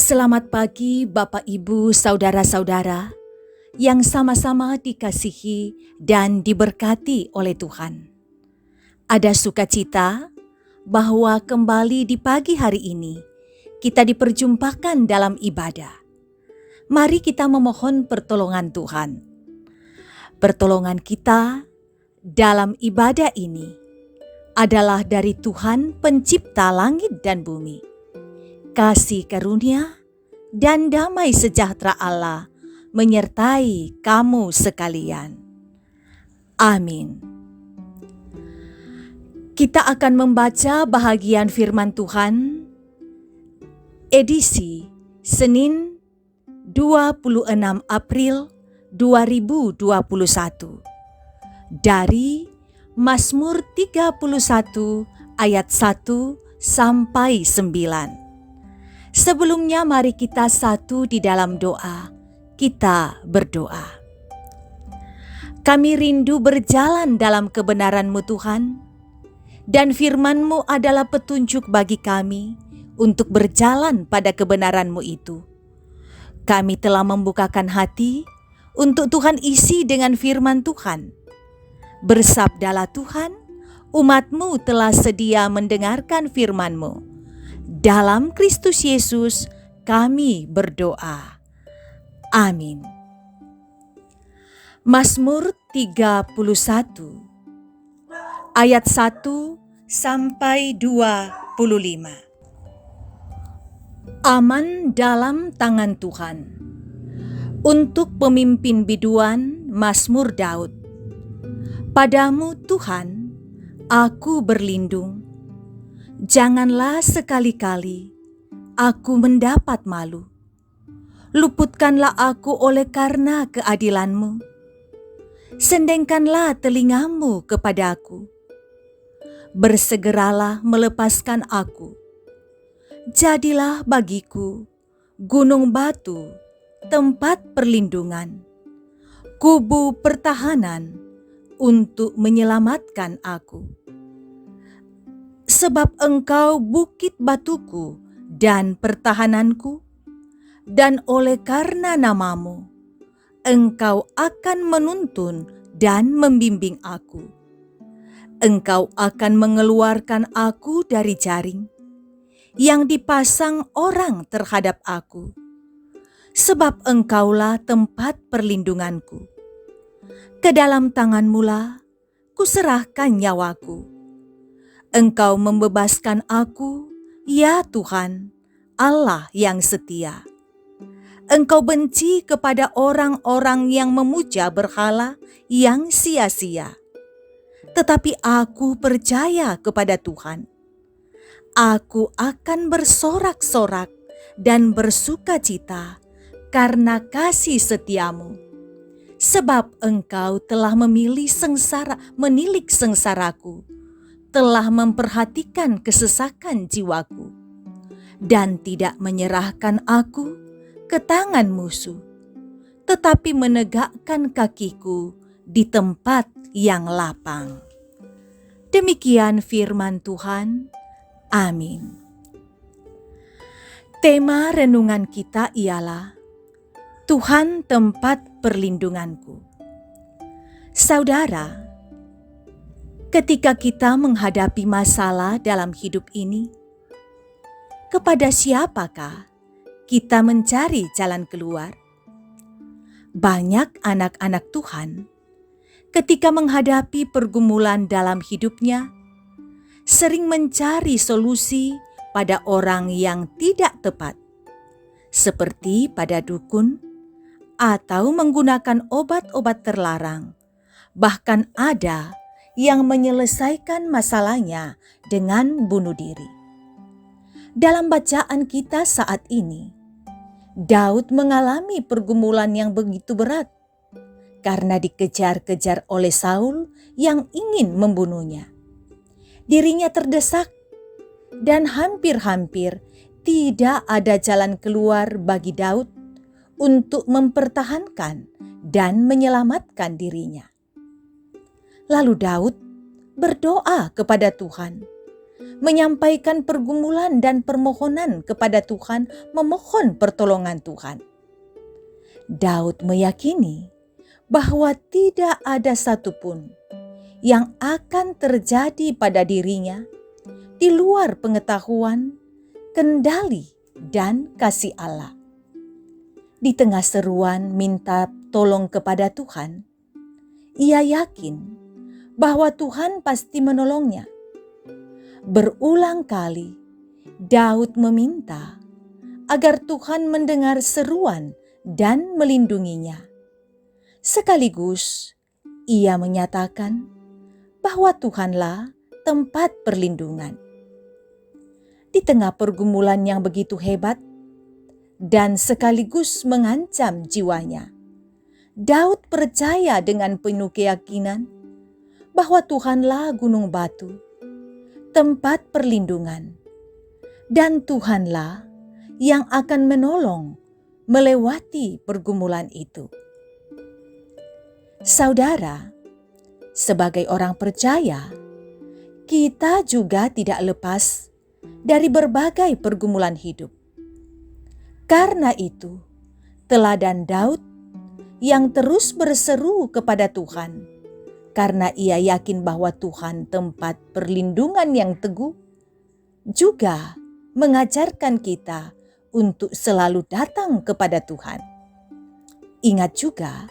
Selamat pagi Bapak Ibu Saudara-saudara yang sama-sama dikasihi dan diberkati oleh Tuhan. Ada sukacita bahwa kembali di pagi hari ini kita diperjumpakan dalam ibadah. Mari kita memohon pertolongan Tuhan. Pertolongan kita dalam ibadah ini adalah dari Tuhan pencipta langit dan bumi. Kasih karunia dan damai sejahtera Allah menyertai kamu sekalian. Amin. Kita akan membaca bahagian firman Tuhan edisi Senin 26 April 2021 dari Mazmur 31 ayat 1 sampai 9. Sebelumnya mari kita satu di dalam doa. Kita berdoa. Kami rindu berjalan dalam kebenaran-Mu Tuhan, dan firman-Mu adalah petunjuk bagi kami untuk berjalan pada kebenaran-Mu itu. Kami telah membukakan hati untuk Tuhan isi dengan firman Tuhan. Bersabdalah Tuhan, umat-Mu telah sedia mendengarkan firman-Mu. Dalam Kristus Yesus kami berdoa. Amin. Mazmur 31 ayat 1 sampai 25. Aman dalam tangan Tuhan. Untuk pemimpin biduan Mazmur Daud. Padamu Tuhan, aku berlindung. Janganlah sekali-kali aku mendapat malu. Luputkanlah aku oleh karena keadilan-Mu. Sendengkanlah telingamu kepadaku. Bersegeralah melepaskan aku. Jadilah bagiku gunung batu, tempat perlindungan, kubu pertahanan untuk menyelamatkan aku. Sebab Engkau bukit batuku dan pertahananku, dan oleh karena nama-Mu, Engkau akan menuntun dan membimbing aku. Engkau akan mengeluarkan aku dari jaring yang dipasang orang terhadap aku. Sebab Engkaulah tempat perlindunganku. Ke dalam tangan-Mu-lah kuserahkan nyawaku. Engkau membebaskan aku, ya Tuhan, Allah yang setia. Engkau benci kepada orang-orang yang memuja berhala yang sia-sia. Tetapi aku percaya kepada Tuhan. Aku akan bersorak-sorak dan bersukacita karena kasih setia-Mu. Sebab Engkau telah menilik sengsaraku, telah memperhatikan kesesakan jiwaku, dan tidak menyerahkan aku ke tangan musuh, tetapi menegakkan kakiku di tempat yang lapang. Demikian firman Tuhan. Amin. Tema renungan kita ialah Tuhan tempat perlindunganku. Saudara, ketika kita menghadapi masalah dalam hidup ini, kepada siapakah kita mencari jalan keluar? Banyak anak-anak Tuhan, ketika menghadapi pergumulan dalam hidupnya, sering mencari solusi pada orang yang tidak tepat, seperti pada dukun, atau menggunakan obat-obat terlarang. Bahkan ada yang menyelesaikan masalahnya dengan bunuh diri. Dalam bacaan kita saat ini, Daud mengalami pergumulan yang begitu berat karena dikejar-kejar oleh Saul yang ingin membunuhnya. Dirinya terdesak dan hampir-hampir tidak ada jalan keluar bagi Daud untuk mempertahankan dan menyelamatkan dirinya. Lalu Daud berdoa kepada Tuhan menyampaikan pergumulan dan permohonan kepada Tuhan, memohon pertolongan Tuhan. Daud meyakini bahwa tidak ada satupun yang akan terjadi pada dirinya di luar pengetahuan, kendali, dan kasih Allah. Di tengah seruan minta tolong kepada Tuhan, ia yakin bahwa Tuhan pasti menolongnya. Berulang kali Daud meminta agar Tuhan mendengar seruan dan melindunginya. Sekaligus ia menyatakan bahwa Tuhanlah tempat perlindungan. Di tengah pergumulan yang begitu hebat dan sekaligus mengancam jiwanya, Daud percaya dengan penuh keyakinan bahwa Tuhanlah gunung batu, tempat perlindungan, dan Tuhanlah yang akan menolong melewati pergumulan itu. Saudara, sebagai orang percaya, kita juga tidak lepas dari berbagai pergumulan hidup. Karena itu, teladan Daud yang terus berseru kepada Tuhan, karena ia yakin bahwa Tuhan tempat perlindungan yang teguh, juga mengajarkan kita untuk selalu datang kepada Tuhan. Ingat juga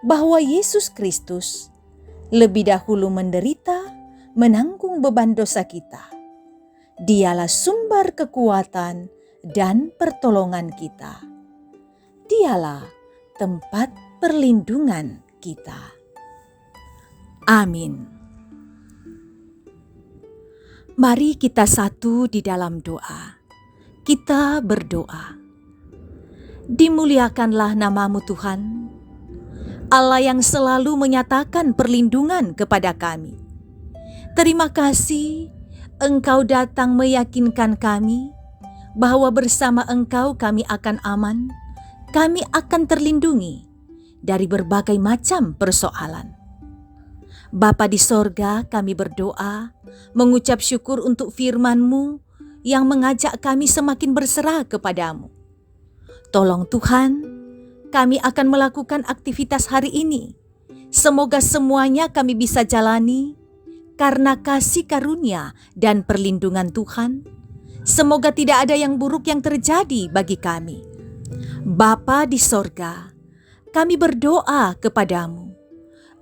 bahwa Yesus Kristus lebih dahulu menderita, menanggung beban dosa kita. Dialah sumber kekuatan dan pertolongan kita. Dialah tempat perlindungan kita. Amin. Mari kita satu di dalam doa. Kita berdoa. Dimuliakanlah namamu Tuhan, Allah yang selalu menyatakan perlindungan kepada kami. Terima kasih Engkau datang meyakinkan kami bahwa bersama Engkau kami akan aman, kami akan terlindungi dari berbagai macam persoalan. Bapa di sorga, kami berdoa, mengucap syukur untuk firman-Mu yang mengajak kami semakin berserah kepadamu. Tolong Tuhan, kami akan melakukan aktivitas hari ini. Semoga semuanya kami bisa jalani karena kasih karunia dan perlindungan Tuhan. Semoga tidak ada yang buruk yang terjadi bagi kami. Bapa di sorga, kami berdoa kepadamu.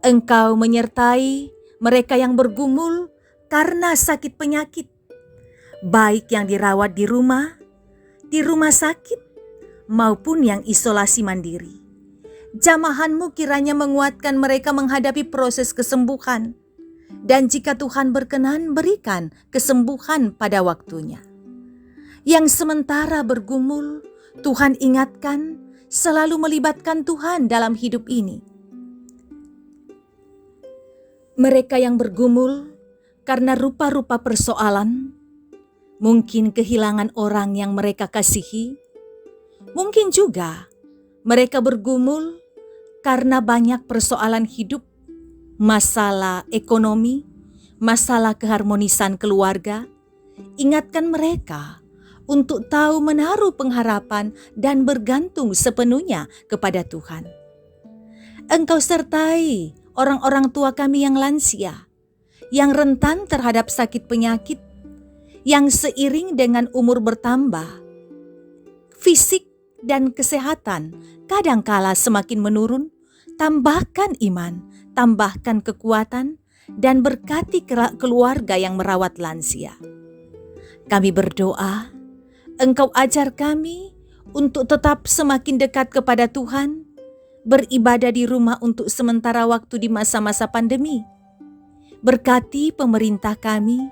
Engkau menyertai mereka yang bergumul karena sakit penyakit, baik yang dirawat di rumah sakit, maupun yang isolasi mandiri. Jamahan-Mu kiranya menguatkan mereka menghadapi proses kesembuhan, dan jika Tuhan berkenan, berikan kesembuhan pada waktunya. Yang sementara bergumul, Tuhan ingatkan selalu melibatkan Tuhan dalam hidup ini. Mereka yang bergumul karena rupa-rupa persoalan, mungkin kehilangan orang yang mereka kasihi, mungkin juga mereka bergumul karena banyak persoalan hidup, masalah ekonomi, masalah keharmonisan keluarga. Ingatkan mereka untuk tahu menaruh pengharapan dan bergantung sepenuhnya kepada Tuhan. Engkau sertai orang-orang tua kami yang lansia, yang rentan terhadap sakit penyakit, yang seiring dengan umur bertambah, fisik dan kesehatan kadangkala semakin menurun. Tambahkan iman, tambahkan kekuatan, dan berkati keluarga yang merawat lansia. Kami berdoa, Engkau ajar kami untuk tetap semakin dekat kepada Tuhan, beribadah di rumah untuk sementara waktu di masa-masa pandemi. Berkati pemerintah kami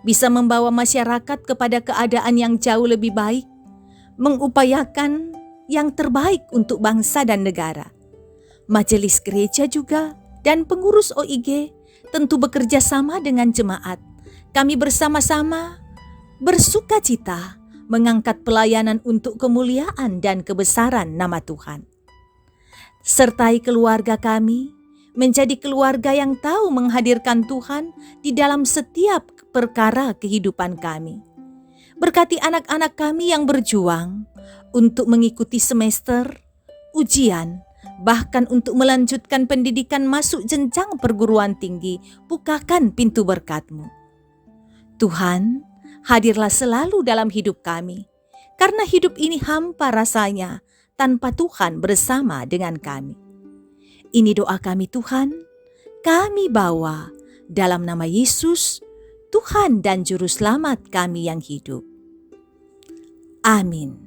bisa membawa masyarakat kepada keadaan yang jauh lebih baik, mengupayakan yang terbaik untuk bangsa dan negara. Majelis gereja juga dan pengurus OIG tentu bekerja sama dengan jemaat. Kami bersama-sama bersukacita mengangkat pelayanan untuk kemuliaan dan kebesaran nama Tuhan. Sertai keluarga kami menjadi keluarga yang tahu menghadirkan Tuhan di dalam setiap perkara kehidupan kami. Berkati anak-anak kami yang berjuang untuk mengikuti semester, ujian, bahkan untuk melanjutkan pendidikan masuk jenjang perguruan tinggi. Bukakan pintu berkat-Mu. Tuhan, hadirlah selalu dalam hidup kami, karena hidup ini hampa rasanya tanpa Tuhan bersama dengan kami. Ini doa kami Tuhan, kami bawa dalam nama Yesus, Tuhan dan Juru Selamat kami yang hidup. Amin.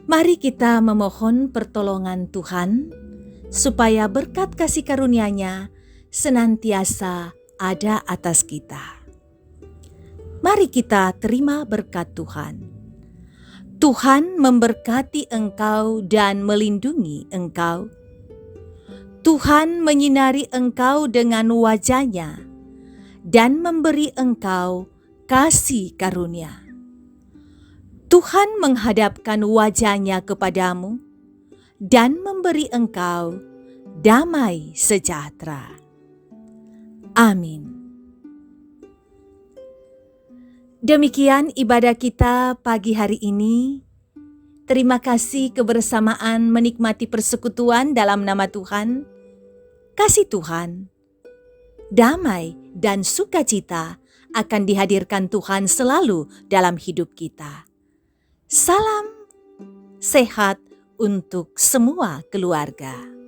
Mari kita memohon pertolongan Tuhan, supaya berkat kasih karunia-Nya senantiasa ada atas kita. Mari kita terima berkat Tuhan. Tuhan memberkati engkau dan melindungi engkau. Tuhan menyinari engkau dengan wajah-Nya dan memberi engkau kasih karunia. Tuhan menghadapkan wajah-Nya kepadamu dan memberi engkau damai sejahtera. Amin. Demikian ibadah kita pagi hari ini. Terima kasih kebersamaan menikmati persekutuan dalam nama Tuhan. Kasih Tuhan, damai dan sukacita akan dihadirkan Tuhan selalu dalam hidup kita. Salam sehat untuk semua keluarga.